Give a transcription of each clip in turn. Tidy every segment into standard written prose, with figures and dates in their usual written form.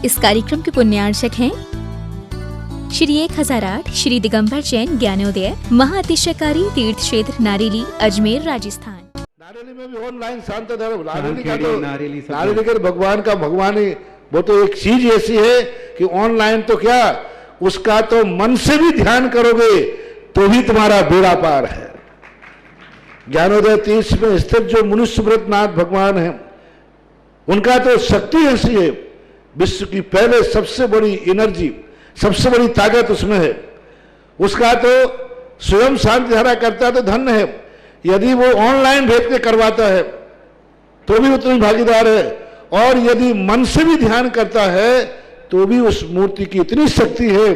इस कार्यक्रम के पुण्यार्चक हैं श्री 1008 श्री दिगंबर जैन ज्ञानोदय महाअतिशयकारी तीर्थ क्षेत्र नारेली अजमेर राजस्थान। नारेली में भी ऑनलाइन शांत धर्म नारेली का भगवान का भगवान ही वो तो एक चीज ऐसी है कि ऑनलाइन तो क्या उसका तो मन से भी ध्यान करोगे तो भी तुम्हारा बेड़ा पार है। ज्ञानोदय तीर्थ में स्थित जो मुनि सुब्रतनाथ भगवान है उनका तो शक्ति ऐसी है, विश्व की पहले सबसे बड़ी एनर्जी सबसे बड़ी ताकत उसमें है। उसका तो स्वयं शांति धारा करता तो धन्य है, यदि वो ऑनलाइन भेज के करवाता है तो भी उतनी भागीदार है, और यदि मन से भी ध्यान करता है तो भी उस मूर्ति की इतनी शक्ति है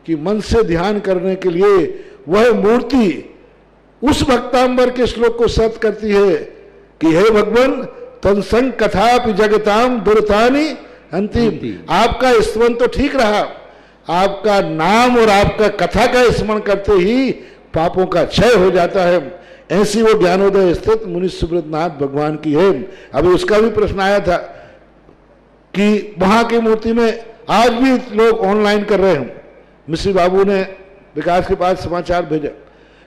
कि मन से ध्यान करने के लिए वह मूर्ति उस भक्तांबर के श्लोक को सत्य करती है कि हे भगवान तत्संग कथापि जगताम दुर्तानि अंतिम। आपका स्मरण तो ठीक रहा, आपका नाम और आपका कथा का स्मरण करते ही पापों का क्षय हो जाता है। ऐसी वो ज्ञानोदय स्थित मुनि सुब्रतनाथ भगवान की है। अभी उसका भी प्रश्न आया था कि वहां की मूर्ति में आज भी लोग ऑनलाइन कर रहे हैं। मिश्री बाबू ने विकास के पास समाचार भेजा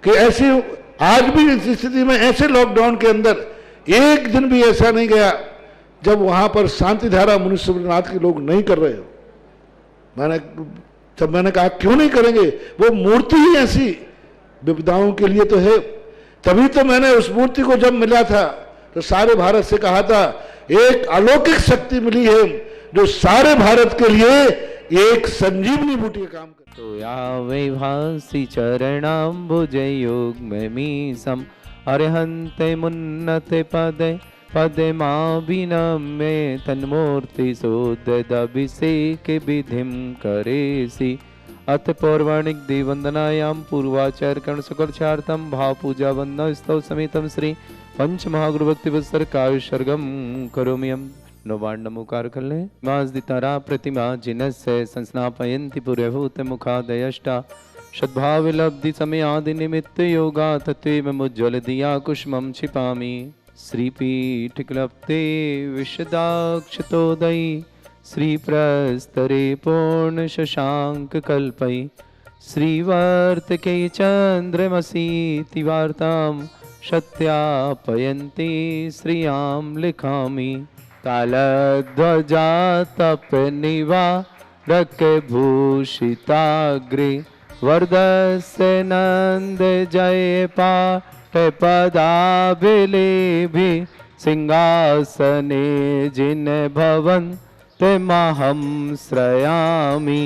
कि ऐसी आज भी इस स्थिति में ऐसे लॉकडाउन के अंदर एक दिन भी ऐसा नहीं गया जब वहां पर शांति धारा मुनि सुब्रतनाथ के लोग नहीं कर रहे हो। मैंने कहा क्यों नहीं करेंगे, वो मूर्ति ही ऐसी विपदाओं के लिए तो है। तभी तो मैंने उस मूर्ति को जब मिला था तो सारे भारत से कहा था एक अलौकिक शक्ति मिली है जो सारे भारत के लिए एक संजीवनी बूटी का काम करती है। तो या वै भासी चरणाम्बुजै युग्ममीशम् अरहन्ते मुन्नते पदे पदे माभिनम्ये तन्मूर्ति सोदभिषेक विधिं करेसि। अथ पौर्वाणिक देववंदनायां पूर्वाचार्यकरण सुकर्षार्थं भाव पूजा वंदना स्तव समेतं श्री पंच महागुरु भक्ति वत्सर काव्य सर्गम करोम्यम। नवाण नमोकार कर ले माजदितारा प्रतिमा जिनस्य संस्नापयन्ति पुरभूत मुखादयष्टा सद्भाव लब्धि समय आदि निमित्त योगा तत्व मुज्ज्वल दिया कुष्मं छिपामि। श्रीपीठ क्लप्ते विशदाक्षतोदयी श्रीप्रस्तरे पूर्ण शशांक कल्पै श्रीवर्तके चंद्रमसीति वार्तां सत्यापयन्ति श्रियां लिखामि। कालध्वजा तपनिवारक भूषिताग्रे वरदस्य नंद जय पाठ पदाभिलेभि सिंहासने जिन भवन्ते महं श्रयामि।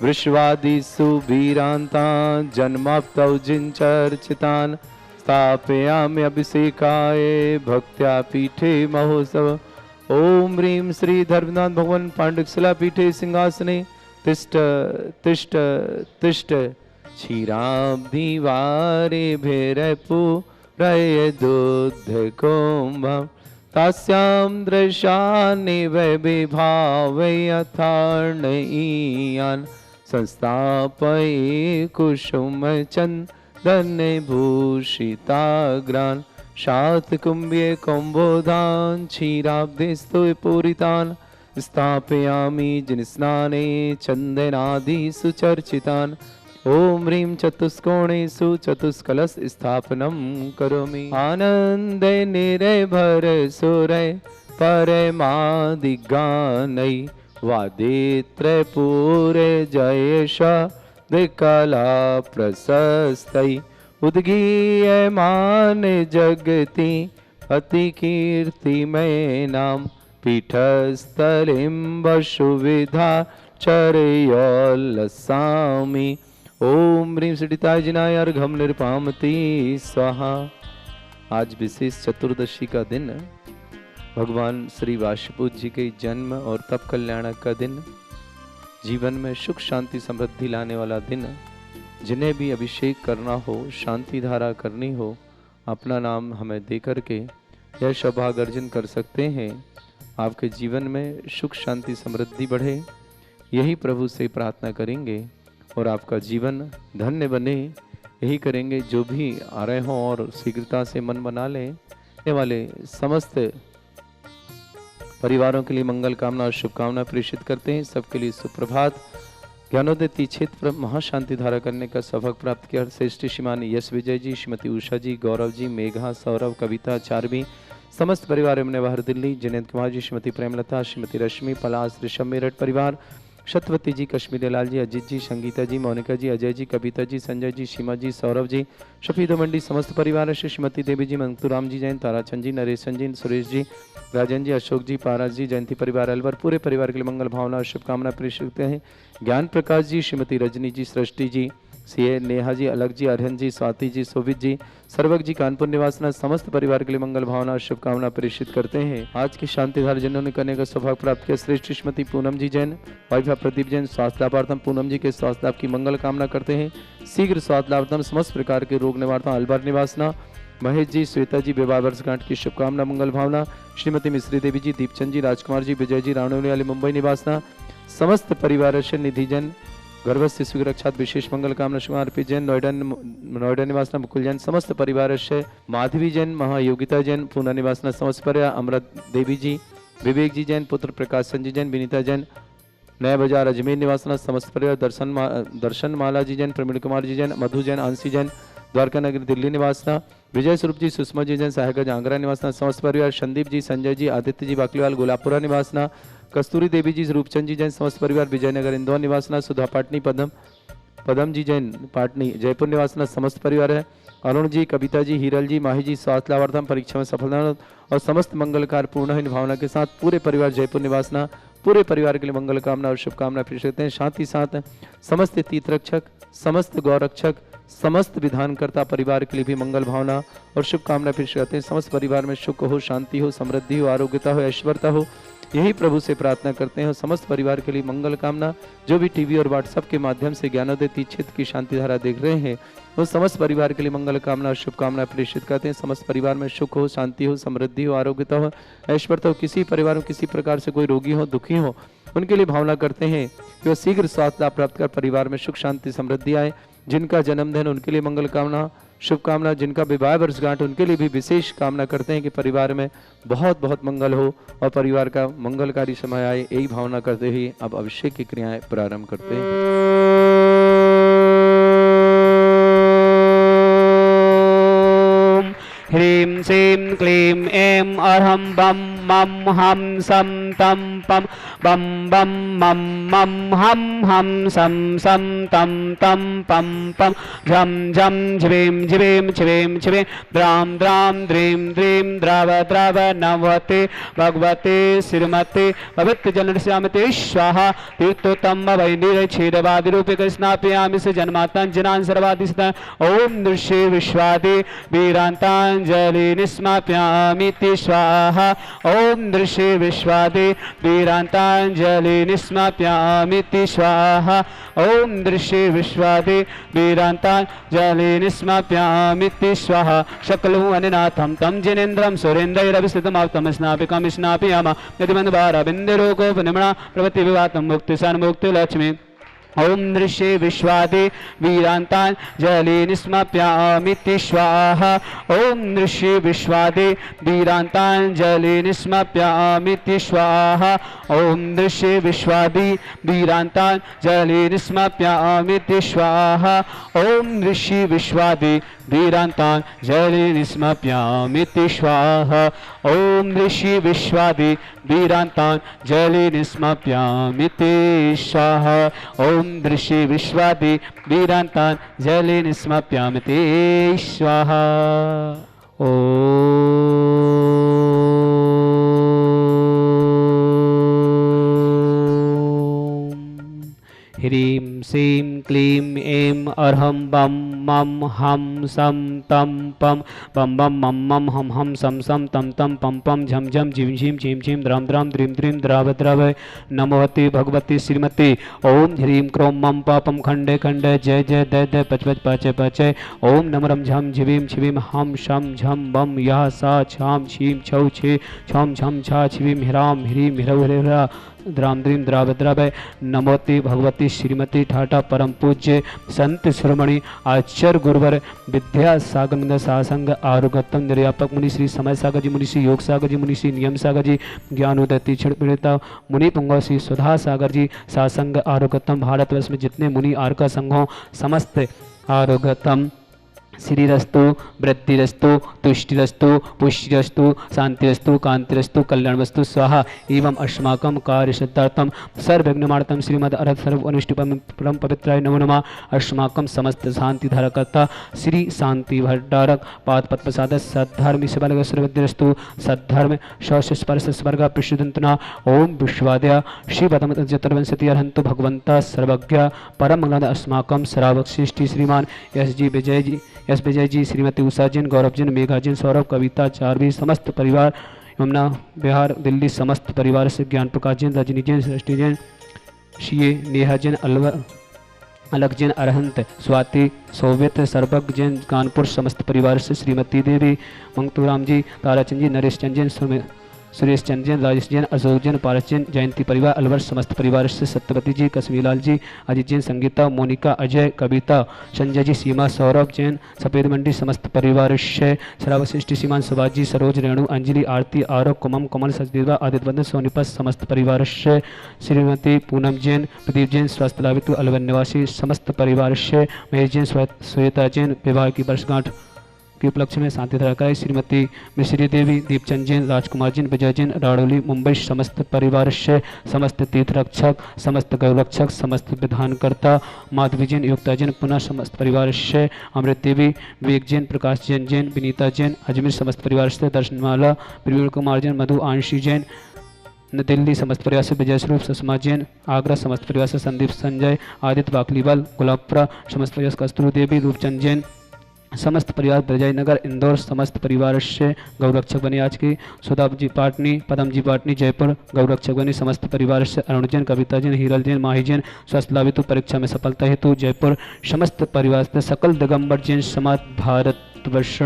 वृषवादिषु वीरान्तान् जन्माप्तौ जिनचर्चितान् स्थापयामि अभिषेकाय भक्त्या पीठे महोत्सव। ओम ह्रीं श्री धर्मनाथ भगवान पांडुकशिला पीठे सिंहासने तिष्ठ तिष्ठ तिष्ठ क्षीराब्धि वारे भैरपूरय दुग्धकुम्भं तस्यां दृशानि वैविभावै यथार्णयीयान् संस्थापये कुसुमचन्दने भूषिताग्रान् शातकुम्भे कौम्बोधान् क्षीराब्धिस्तु पूरितान् स्थापयामि जिनस्नाने चन्दनादिषु चर्चितान्। ओम ह्रीं चतुष्कोणेषु चतुष्कलश स्थापनं करोमि। आनन्दे निरभर सुरै परमादिगानै वादित्रपूरे जयेश विकला प्रशस्तै उद्गीयमान जगति अति कीर्तिमय नाम पीठस्थलिं वसुविधा चरयोल्लसामि। ओम ह्रीं श्रीताजिनाय अर्घम निर्पामति स्वाहा। आज विशेष चतुर्दशी का दिन, भगवान श्री वासुदेव जी के जन्म और तप कल्याणक का दिन, जीवन में सुख शांति समृद्धि लाने वाला दिन। जिन्हें भी अभिषेक करना हो, शांति धारा करनी हो, अपना नाम हमें दे करके यह सौभाग्य अर्जन कर सकते हैं। आपके जीवन में सुख शांति समृद्धि बढ़े, यही प्रभु से प्रार्थना करेंगे और आपका जीवन धन्य बने, यही करेंगे। जो भी आ रहे हों और शीघ्रता से मन बना लें। ये वाले समस्त परिवारों के लिए मंगल कामना और शुभकामना प्रेषित करते हैं। सबके लिए सुप्रभात। ज्ञानोदय तीक्षेत्र पर महाशांति धारा करने का सौभाग्य प्राप्त किया श्रेष्ठ श्रीमान यश विजय जी, श्रीमती उषा जी, गौरव जी, मेघा, सौरभ, कविता, चारवी, समस्त परिवार एवं बाहर दिल्ली, जयंत कुमार जी, श्रीमती प्रेमलता, श्रीमती रश्मि, पलाश, ऋषभ मेरठ परिवार, शतवती जी, कश्मीरी लाल जी, अजीत जी, संगीता जी, मोनिका जी, अजय जी, कविता जी, संजय जी, सीमा जी, सौरभ जी, शफीदो मंडी, समस्त परिवार से श्रीमती देवी जी, मंतुराम जी जैन, ताराचंद जी, नरेशन जी, सुरेश जी, राजन जी, अशोक जी, पारस जी, जयंती परिवार अलवर, पूरे परिवार के लिए मंगल भावना और शुभकामना प्रेषित करते हैं। ज्ञान प्रकाश जी, श्रीमती रजनी जी, सृष्टि जी, सीए, नेहा जी, अलग जी, अरहन जी, स्वाति जी, शोभित जी, सर्वक जी, कानपुर निवासना, समस्त परिवार के लिए मंगल भावना और शुभकामना प्रेषित करते हैं। आज की शांति धारा जिन्होंने करने का सौभाग्य प्राप्त किया श्रेष्ठ श्रीमती पूनम जी जैन, वाइफ प्रदीप जैन, स्वास्थ्य लाभार्थम पूनम जी के स्वास्थ्य लाभ की मंगल कामना करते हैं। शीघ्र स्वास्थ्य लाभार्थम समस्त प्रकार के रोग निवारता अलवर निवासना, महेश जी, श्वेता जी, विवाह वर्षगांठ की शुभकामना मंगल भावना, श्रीमती मिश्री देवी जी, दीपचंद जी, राजकुमार जी, विजय जी, राणोली वाली मुंबई निवासना, समस्त परिवार से निधि जैन, गर्भस्थ शिशु की रक्षा विशेष मंगल कामना शुभ अर्पित जैन, नोएडा निवासना मुकुल जैन, समस्त परिवार से माधवी जैन, महायोगिता जैन, पूना निवासना समस्त परिवार, अमृत देवी जी, विवेक जी जैन, पुत्र प्रकाश संजय जैन, विनीता जैन, नया बाजार अजमेर निवासना समस्त परिवार, दर्शन माला जी जैन, प्रवीण कुमार जी जैन, मधु जैन, आंसी जैन, द्वारका नगर दिल्ली निवासना, विजय स्वरूप जी, सुषमा जी जैन, सहायक आंगरा निवासना समस्त परिवार, संदीप जी, संजय जी, आदित्य जी, बाकलीवाल गुलाबपुरा निवासना, कस्तूरी देवी जी, रूपचंद जी जैन, समस्त परिवार, विजयनगर इंदौर निवासना, सुधा पाटनी, पदम जी जैन, पाटनी जयपुर निवासना समस्त परिवार है, अरुण जी, कविता जी, हीरल जी, माही जी, स्वास्थ्य लाभार्थम परीक्षा में सफलता और समस्त मंगलकार पूर्ण भावना के साथ पूरे परिवार जयपुर निवासना, पूरे परिवार के लिए मंगल कामना और शुभकामना प्रेषित करते हैं। साथ ही साथ समस्त तीर्थ रक्षक, समस्त गौ रक्षक, समस्त विधानकर्ता परिवार के लिए भी मंगल भावना और शुभकामना प्रेषित करते हैं। समस्त परिवार में सुख हो, शांति हो, समृद्धि हो, आरोग्यता हो, ऐश्वर्यता हो, यही प्रभु से प्रार्थना करते हैं। और समस्त परिवार के लिए मंगल कामना, जो भी टीवी और व्हाट्सएप के माध्यम से ज्ञानोदय तीक्षेत्र की शांति धारा देख रहे हैं, वो समस्त परिवार के लिए मंगल कामना और शुभकामना प्रेषित करते हैं। समस्त परिवार में सुख हो, शांति हो, समृद्धि हो, आरोग्यता हो, ऐश्वर्यता हो, किसी परिवार में किसी प्रकार से कोई रोगी हो, दुखी हो, उनके लिए भावना करते हैं कि वह शीघ्र स्वास्थ्य लाभ प्राप्त कर परिवार में सुख शांति समृद्धि आए। जिनका जन्मदिन उनके लिए मंगल कामना शुभकामना, जिनका विवाह वर्षगांठ उनके लिए भी विशेष कामना करते हैं कि परिवार में बहुत बहुत मंगल हो और परिवार का मंगलकारी समय आए। यही भावना करते हुए अब अभिषेक की क्रियाएं प्रारंभ करते हैं। ह्रीं श्रीं क्लीं ऐं अरहं बम मम हम सम तम पम बम बम मम मम हम सम सम तम तम पम पम झम झम झ्रीं झ्रीं छिवीं छिवीं द्रां द्रां द्रीं द्रीं द्रव द्रव नवते भगवते श्रीमते पवित्र जल श्यामते स्वाहा तीर्थोत्तम वै निरच्छेदवादि रूपे कृष्णापयामि से जन्मातांजनान् सर्वादिशता ओम दृश्ये विश्वादे वीरांतांजलि निस्माप्यामि स्वाहा ओम दृश्ये विश्वादे वीरांतांजलि निस्माप्यामि स्वाहा ओम दृश्ये विश्वादे वीरांतांजलि निस्माप्यामि स्वाहा शकलु अनिनाथं तं जिनेन्द्रं सुरेन्द्रैरभिस्थितमाप्तं स्नापिकं स्नापयामः यदिमन्वारविन्दरोगोपनिमणा प्रवृत्ति विवातं मुक्तिसन्मुक्ति लक्ष्मी ओम दृश्ये विश्वादे वीरांतांजलि निस्माप्यामि स्वाहा ओम दृश्ये विश्वादे वीरांतांजलि निस्माप्यामि स्वाहा ओम दृश्ये विश्वादे वीरांतांजलि निस्माप्यामि स्वाहा ओम दृश्ये विश्वादे वीरांतांजलि निस्माप्यामि स्वाहा ओम दृश्ये विश्वादे वीरांतांजलि निस्माप्यामि स्वाहा ओम दृश्ये विश्वादे वीरांतांजलि निस्माप्यामि स्वाहा ह्रीं श्रीं क्लीं ऐं अरहं बम मम हम सम तम पम बम बम मम मम हम सम सम तम तम पम पम झम झम झिम झिम झिम झिम द्राम द्राम द्रीम द्रीम द्राव द्रव नमोति भगवती श्रीमती ओम ह्रीं क्रों मम पापम खंडे खंडे जय जय दय दय पच पच पाचय पाचय ओम नमरम झम झिवीम छिवीम हम शम झम बम या सा छाम छीम छौ छे छम झम छा छिवीम हिराम ह्रीं हिरव हिरा द्राम द्रीम द्राव द्रव नमोति भगवती श्रीमती ठाटा परम पूज्य संत श्रमणी आचार्य गुरुचर गुरुवर विद्या सागर सासंग आरुगतम निर्यापक मुनि श्री समय सागर जी, मुनि श्री योग सागर जी, मुनि श्री नियम सागर जी, ज्ञानोदय तीक्षण पीड़िता मुनि पुंगव श्री सुधा सागर जी, सासंग आरुगतम। भारतवर्ष में जितने मुनि आर्का संघों समस्त आरुगतम। श्रीरस्तु वृद्धिरस्तु तुष्टिरस्तु पुष्टिरस्तु शांतिरस्तु कांतिरस्तु कल्याणवस्तु स्वाहा एवं अस्माकं कार्य सिद्धार्थम सर्वविघ्नमार्तम श्रीमद् अरहत सर्व अनिष्ट परम पवित्राय नमो नमः। अस्माकं समस्त शांति धारकर्ता श्री शांति भट्टारक पाद पद प्रसाद सद्धर्म शिवलग सर्वद्रस्तु सद्धर्म शौच स्पर्श स्वर्ग पृष्ठदंतना ओम विश्वाद्या श्रीपदम चतुर्विंशति अरहंतु भगवंता सर्वज्ञ परम मंगल अस्माकं श्रावक श्रेष्ठी श्रीमान एस विजय जी, श्रीमती उषा जैन, गौरव जैन, मेघा जैन, सौरभ, कविता चारवी, समस्त परिवार यमुना बिहार दिल्ली समस्त परिवार से ज्ञान प्रकाश जैन, रजनी जैन, सृष्टि जैन, शिये नेहा जैन, अलग जैन, अरहंत स्वाति, सोवित, सर्वज्ञ जैन, कानपुर समस्त परिवार से श्रीमती देवी, मंगतूराम जी, ताराचंद जी, नरेश चंद जैन, सुरेश चंद जैन, राजेश जैन, अशोक जैन, पारस जैन, जयंती परिवार अलवर समस्त परिवार से सत्यवती जी, कश्मीरलाल जी, अजीत जैन, संगीता, मोनिका, अजय, कविता, संजय जी, सीमा, सौरभ जैन, सफेद मंडी समस्त परिवार से श्रावशिष्टि सीमान, सुभाष जी, सरोज, रेणु, अंजलि, आरती, आरव, कुमम, कमल, सचदेवा, आदित्य बंधन, सोनीपत समस्त परिवार से श्रीमती पूनम जैन, प्रदीप जैन, स्वास्थ्य लाभितु अलवर निवासी समस्त परिवार से महेश जैन, श्वेता जैन, विवाह की वर्षगांठ के उपलक्ष्य में शांति धारा कराई श्रीमती मिश्री देवी, दीपचंद जैन, राजकुमार जैन, विजय जैन, राड़ोली मुंबई समस्त परिवार से समस्त तीर्थ रक्षक, समस्त गौरक्षक, समस्त विधानकर्ता माधवी जैन, युक्ता जैन, पुनः समस्त परिवार से अमृत देवी, विवेक जैन, प्रकाश जैन जैन, विनीता जैन, अजमेर समस्त परिवार से दर्शनमाला, प्रवीण कुमार जैन, मधु आंशी जैन, दिल्ली समस्त परिवार से विजय स्वरूप, सुषमा जैन, आगरा समस्त परिवार से संदीप संजय, आदित्य बाकलीवाल, गुलाबपुरा समस्त परिवार से कस्तूरी देवी, रूपचंद जैन, समस्त परिवार विजय नगर इंदौर समस्त परिवार से गौरक्षक बने आज की सुदाब जी पाटनी, पदम जी पाटनी जयपुर गौरक्षक बने समस्त परिवार से अरुण जैन, कविता जैन, हीरल जैन, माही जैन, स्वस्थ लाभितु परीक्षा में सफलता हेतु जयपुर समस्त परिवार से सकल दिगंबर जैन समाज भारत वर्ष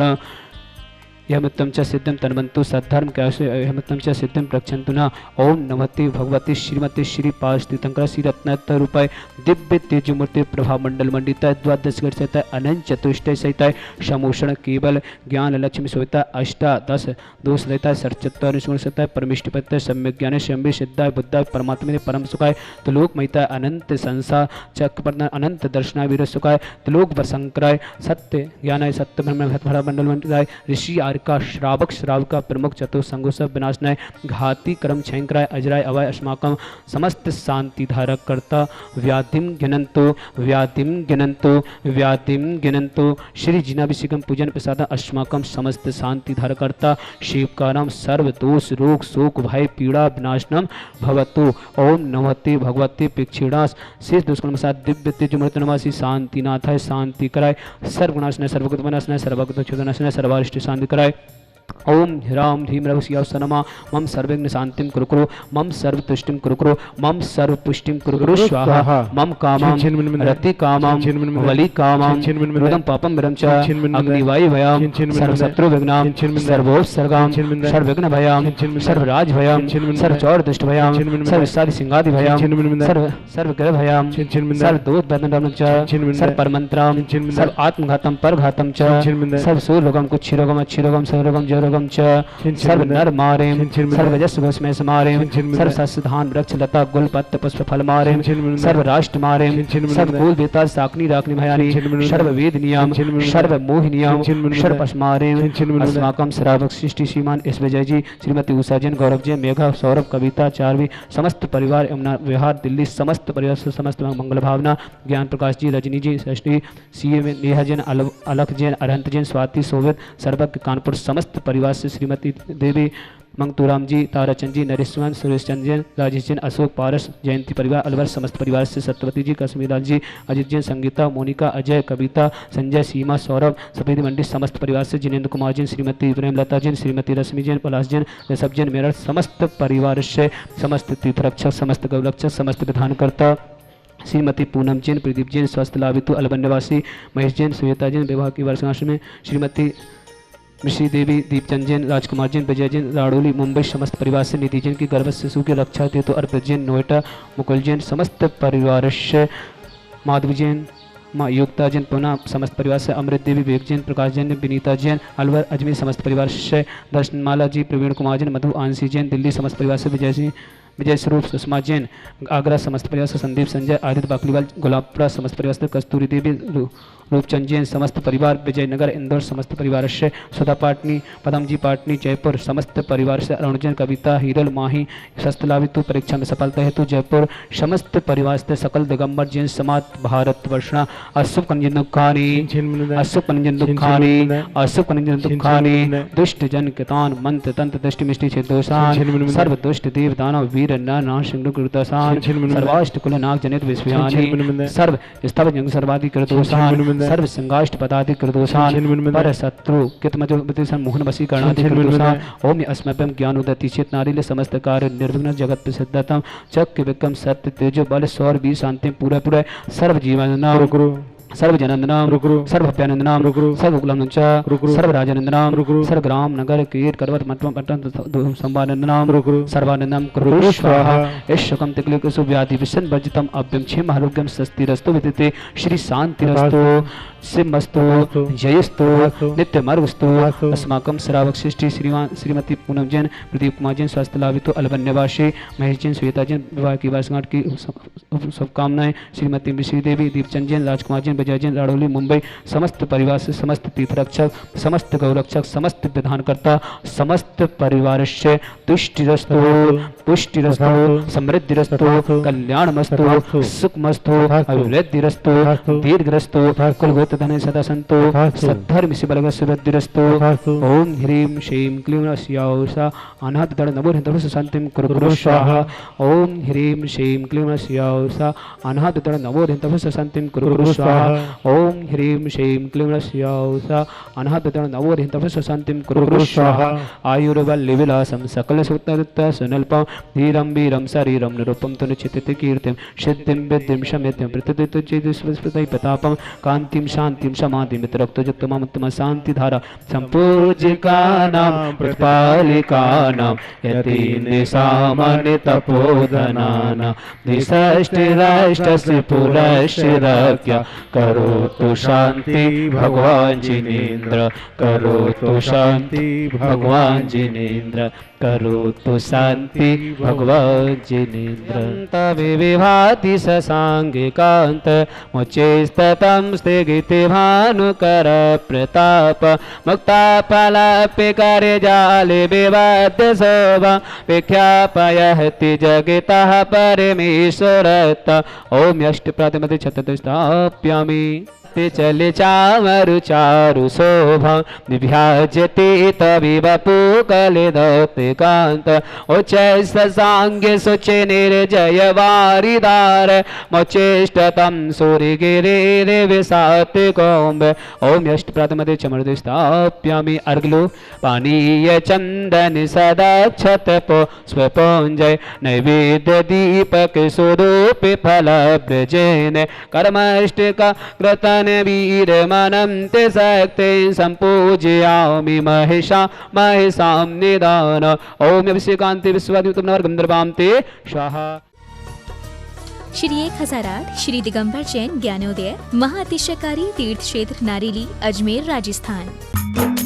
यहमित्तम च सिद्धम तन्वन्तु सद्धर्म कैसे यहमित्तम च सिद्धम प्रक्षन्तु न। ओम नमस्ते भगवती श्रीमती श्री पार्षतीर्थंकर श्री रत्नत्र रूपाय दिव्य तेजमूर्ति प्रभा मंडल मंडित द्वादश गढ़ सहित अनंत चतुष्टय सहित समूषण केवल ज्ञान लक्ष्मी सहित अष्टादश दोष रहता षट्चत्वर निष्गुण सहित परमिष्टपत्य सम्यक ज्ञान शंभि सिद्धाय बुद्धाय परमात्मा परम सुखाय त्रिलोक महिता अनंत संसार चक्र अनंत दर्शनाय वीर सुखाय त्रिलोक वसंकराय सत्य ज्ञानाय सत्य ब्रह्म मंडल मंडिताय ऋषि का श्रावक श्रावका प्रमुख चतुर्संगो सब विनाशनाय घाती कर्म छयंकराय अजराय अवाय अस्माकं समस्त शांति धारक करता व्याधिम गिनंतो श्री जिनाभिषेकम पूजन प्रसाद अस्माकं समस्त शांति धारक करता शिव का नाम सर्व दोष रोग शोक भय पीड़ा विनाशनम भवतु। ओम नमस्ते भगवते पिक्षीणास शेष दुष्कर्म साथ दिव्य तेज मूर्तनवासी शांतिनाथाय शांति कराय सर्वनाशनाय सर्वगत विनाशनाय सर्वगत क्षुदनाशनाय सर्वारिष्ट शांति कराय। ओम ह्राम ह्रीम रघुसियाव सनमा मम सर्वज्ञ शांतिम कुरुकुरु मम सर्वतुष्टिम कुरुकुरु मम सर्वपुष्टिम कुरुकुरु स्वाहा मम कामं रति कामं वली कामं रुदं पापं विरम च अग्निवायु भयाम सर्वशत्रु विघ्नाम सर्वोत्सर्गाम सर्वविघ्न भयाम सर्वराज भयाम सर्वचौर दुष्ट भयाम सर्वसादि सिंहादि भयाम सर्वग्रह भयाम सर्वदूत बंधन च सर्वपरमंत्राम सर्व आत्मघातम परघातम च सर्वसूरोगम कुक्षिरोगम अच्छिरोगम सर्वरोगम जरोगम च सर्व नर मारेम सर्व जस भस्मै समारेम सर्व सस्धान वृक्ष लता गुल पत्र पुष्प फल मारेम सर्व राष्ट्र मारेम सर्व कुल बेताल साकनी राकनी भयानी सर्व वेद नियम सर्व मोह नियम सर्व पशमारेम अस्माकं श्रावक सृष्टि श्रीमान एस विजय जी, श्रीमती उषा जैन, गौरव जैन, मेघा, सौरभ, कविता चारवी समस्त परिवार यमुना विहार दिल्ली समस्त परिवार से समस्त मंगल भावना ज्ञान प्रकाश जी, रजनी जी, सृष्टि सीए में नेहा जैन, अलख जैन, अरहंत जैन, स्वाति, सोवित सर्वज्ञ कानपुर समस्त परिवार से श्रीमती देवी, मंगतूराम जी, ताराचंद जी, नरेश्वर, सुरेश चंद जैन, राजेश जैन, अशोक, पारस, जयंती परिवार अलवर समस्त परिवार से सत्यवती जी, कश्मीरलाल जी, अजित जैन, संगीता, मोनिका, अजय, कविता, संजय, सीमा, सौरभ, सफेद मंडी समस्त परिवार से जिनेन्द्र कुमार जैन, श्रीमती प्रेमलता जैन, श्रीमती रश्मि जैन, पलाश जैन, ऋषभ जैन, मेरठ समस्त परिवार से समस्त तीर्थरक्षक समस्त गौरक्षक समस्त विधानकर्ता श्रीमती पूनम जैन, प्रदीप जैन, स्वस्थ लाभितु अलवर निवासी महेश जैन, श्वेता जैन, विवाह की वर्षगांठ में श्रीमती मिश्री देवी, दीपचंद जैन, राजकुमार जैन, विजय जैन, राड़ोली मुंबई समस्त परिवार से निधि जैन की गर्भस्थ शिशु की रक्षा हेतु अर्पित जैन, नोएडा मुकुल जैन समस्त परिवार से माधवी जैन, माँ युक्ता जैन पुनः समस्त परिवार से अमृत देवी, विवेक जैन, प्रकाश जैन, विनीता जैन, अलवर अजमेर समस्त परिवार से दर्शनमाला जी, प्रवीण कुमार जैन, मधु आंसी जैन, दिल्ली समस्त परिवार से विजय स्वरूप, सुषमा जैन, आगरा समस्त परिवार से संदीप संजय, आदित्य बाकलीवाल, गुलाबपुरा समस्त परिवार से कस्तूरी देवी, रूपचंद जैन समस्त परिवार, विजयनगर इंदौर समस्त परिवार से सुधा पाटनी, पदमजी पाटनी, जयपुर समस्त परिवार से अरुण जैन, कविता हीरल माही, शस्त्रलावितु परीक्षा में सफलता हेतु जयपुर समस्त परिवार से सकल दिगंबर जैन समाज भारत वर्षणा अशुभ कंजन दुखानी, अशुभ कंजन दुखानी, अशुभ कंजन दुखानी, दुष्ट जन कितान मंत्र तंत्र दृष्टि मिष्टि छेदोषान, सर्व दुष्ट देव दानव वीर नाश कृतोषान, सर्वाष्ट कुल नाग जनित विश्वयानी, सर्व स्तव जंग सर्वादि कृतोषान, सर्व संगाष्ट पदादि कृतोषान, पर शत्रु कितमजोपतिसन मोहन वशीकरणादि कृतोषान, ओम अस्मभ्यम ज्ञान उदति चेत नारिल समस्त कार्य निर्विघ्न जगत प्रसिद्धतम चक्र विक्रम सत्य तेजो बल सौर वीर शांति पूरा पूरा सर्व जीवन नाम सर्व जनंदनाम सर्व भव्यानंदनाम सर्व कुलम सर्व राजानंदनाम सर्व ग्राम नगर कीट करवत मठम संवानंदनाम सर्वानंदनाम कुरु स्वाहा यशकम तिक्लिक सुव्याधि विशन वर्जितम अभ्यम क्षेम आरोग्यम स्वस्तिरस्तु विदिते श्री शांतिरस्तु सिंहस्तु जयस्तु नित्यमर्गस्तु अस्माकं श्रावकशिष्टि श्रीमती पूनम जैन, प्रदीप कुमार जैन, स्वास्थ्य लाभितो अलवन्यवासी, महेश जैन, श्वेता जैन विवाह की वर्षगांठ की शुभकामनाएं, श्रीमती मिश्री देवी, दीपचंद जैन, राजकुमार जैन, विजय जैन, राड़ोली मुंबई समस्त परिवार से समस्त तीर्थरक्षक, समस्त गौरक्षक, समस्त विधानकर्ता, समस्त परिवार से तुष्टिरस्तु पुष्टिरस्तु समृद्धिरस्तु कल्याणमस्तु सुखमस्तु अभिवृद्धिरस्तु दीर्घरस्तु कुलगोत्र धने सदा संतो सद्धर्म बलग सुरद्धिरस्तु ओम ह्रीं श्रीं क्लीं स्याउषा अनाहत दड़ नमो हृदय शांतिं कुरु स्वाहा ओम ह्रीं श्रीं क्लीं स्याउषा अनाहत दड़ नमो हृदय शांतिं कुरु स्वाहा ओम ह्रीं श्रीं क्लीं स्याउषा अनाहत दड़ नमो हृदय शांतिं कुरु स्वाहा आयुर्बल विलासम सकल सूत्रयुक्त सुनल्पम धीरं वीरं शरीरं निरूपं तु निचितिति कीर्तिं सिद्धिं विद्धिं शमित्यं प्रतिदित चेतस्वस्पतै प्रतापं कांतिं शांतिं समाधिं मित्रक्तोजुक्तममुत्तम शांतिधारा संपूज्यकानां प्रतिपालिकानां यतीन्द्र सामान्य तपोधनानां दिशष्टिराष्टस्य पुरस्य रक्षा करोतु शांति भगवान जिनेन्द्र करोतु शांति भगवान जिनेन्द्र करोतु शांति भगवान जिनेन्द्र विभाति ससांगिकांत मुचेस्ततं स्थिगिति भानुकर प्रताप मुक्ताफलाप्य कार्य जाले विवाद्य शोभा विख्यापयति जगतः परमेश्वरत ओम यष्ट प्रतिमति छतस्थाप्यामि चले चामरु चारु शोभा विभ्याजते तविव पूकले दत्ते कांत उच्चै ससांग्य सुचे निर्जय वारिदार मोचेष्टतम सूर्यगिरे विसात कौम्ब ओम यष्ट प्रथमते चमृत स्थाप्यामि अर्गलो पानीय चंदन सदाक्षत पो स्वपुंजय नैवेद्य दीपक स्वरूप फल ब्रजेन कर्मष्टका कृतन वीर मनंते शक्ति संपूजयामि महेशां निदान ओम अभिषेकांते विश्वादितम नवगंधर्वां ते स्वाहा। श्री 1008 श्री दिगंबर जैन ज्ञानोदय महाअतिशयकारी तीर्थ क्षेत्र नारेली अजमेर राजस्थान।